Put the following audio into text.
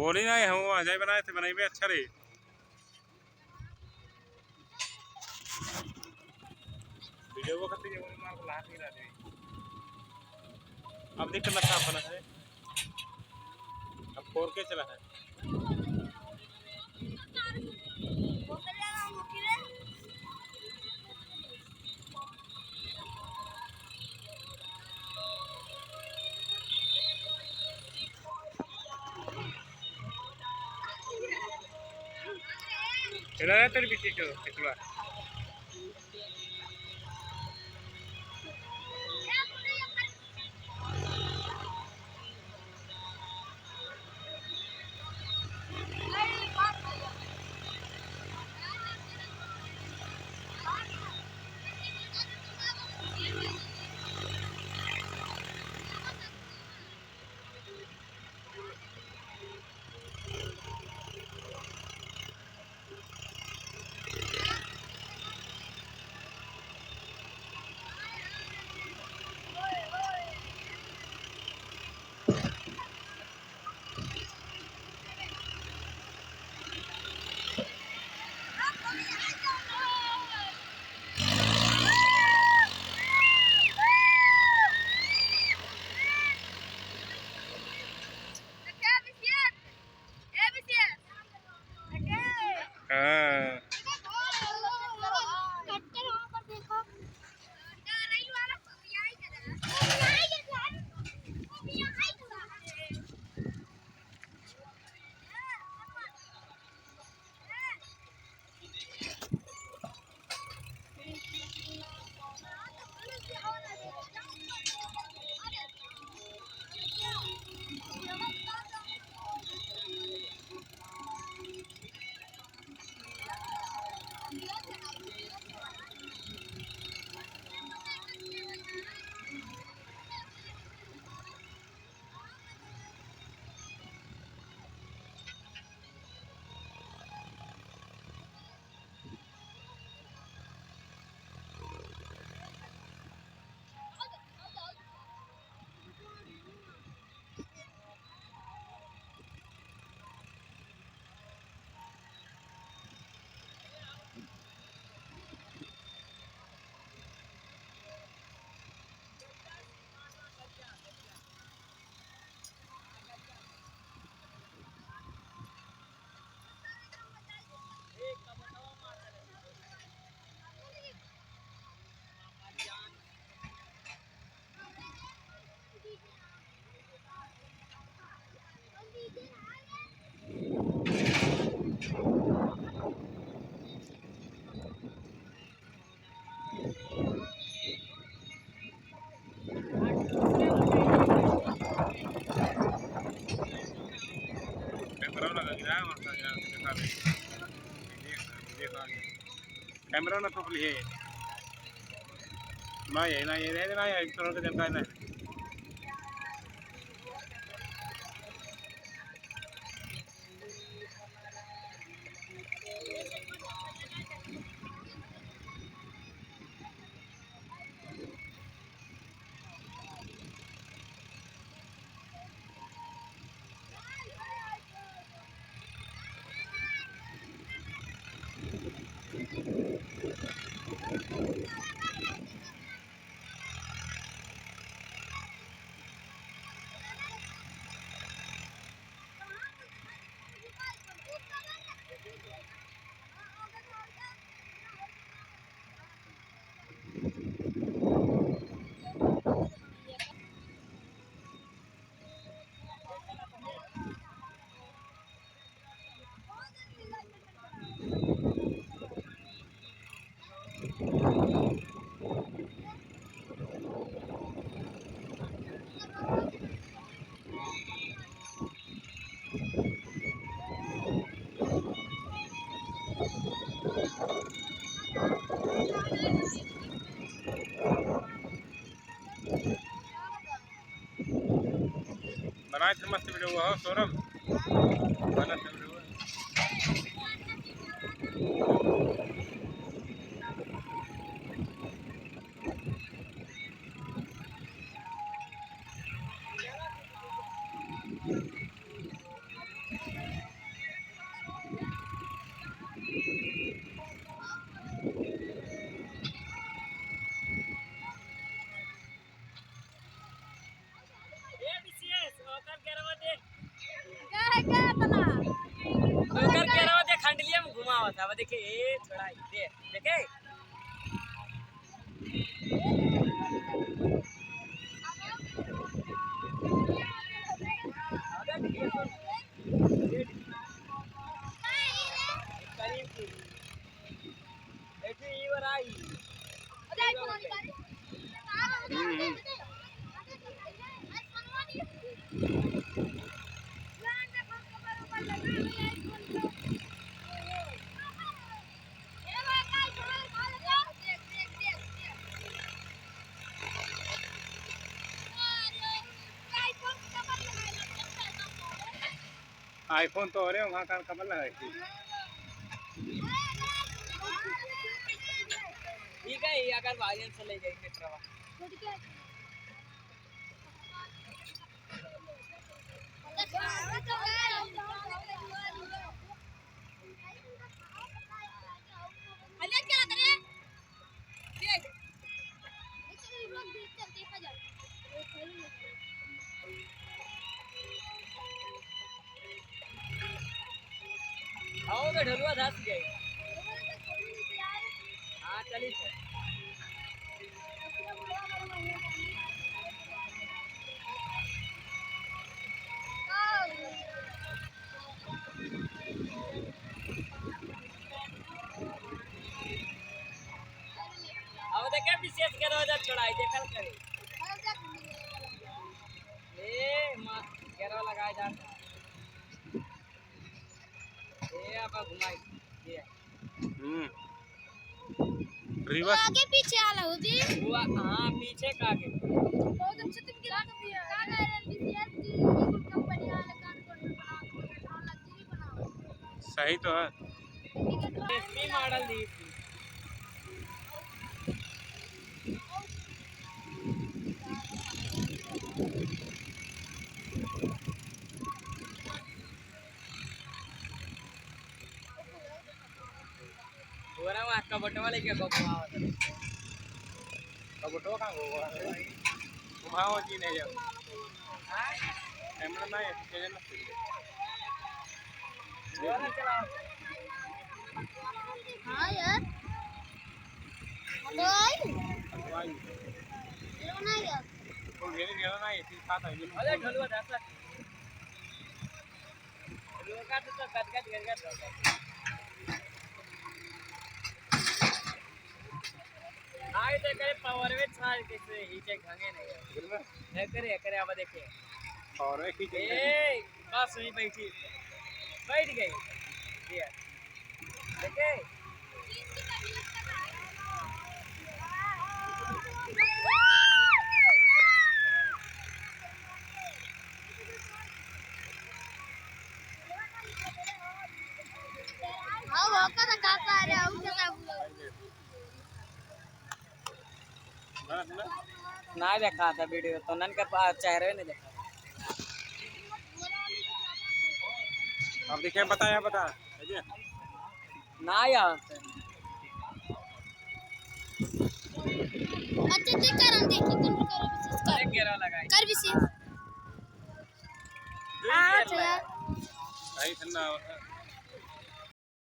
बोली ना हम आ जाए बनाए थे बनाई में अच्छा रहे। वीडियो को करते हैं मार को लात नहीं रहा है। अब देख कितना साफ बना है। अब 4K चला है। चला है तेरे पीछे क्यों कितना हाँ कैमरा ना तो लिए ना ये एक तरह का जनता है ना बनाए थे मस्त वीडियो हुआ हो सौरभ बना था वीडियो होता है देखिए ये थोड़ा दे देखे आईफोन तो हो रहे वहाँ का कमर लगाई थी। ठीक है ये अगर भाई से ले जाएंगे ट्रवा आओ मैं ढलुआ धस गए हाँ चली सर अब देखे विशेष के रोजा चढ़ाई देखल करे ए मां घेरा लगाए जाता ए अब घुमाई ये रिवर्स आगे पीछे आला होती हुआ हां पीछे का आगे बहुत अच्छे तुम गिरा तो दिया काला एलडीसीएस की ये कंपनी वाले कान को बनाओ लग्जरी बनाओ सही तो है। इसमें मॉडल दी थी पूरा वहाँ का बटवा लेके घुमाओ कबूतर कहाँ होगा घुमाओ जी नहीं जाओ कैमरा ना है चले ना जोरा चलाओ हां यार ओए भाई लो ना यार तो ये नहीं ना ये खाता है अरे ढलुआ धसा लोका तो गदगद गदगद आए तो करे पावर में छाड़ कैसे हीचे घंगे नहीं है करे अब देखे और एक ही ए बस वहीं बैठ गई ये देखे हां वो का काका अरे आउ के ना देखा था वीडियो तो नन के चेहरे नहीं देखा अब देखिए बता ना यार अच्छा चेक कर हम देखी तुम करो विशेष कर घेरा लगाई कर विशेष हां चला सही ठंडा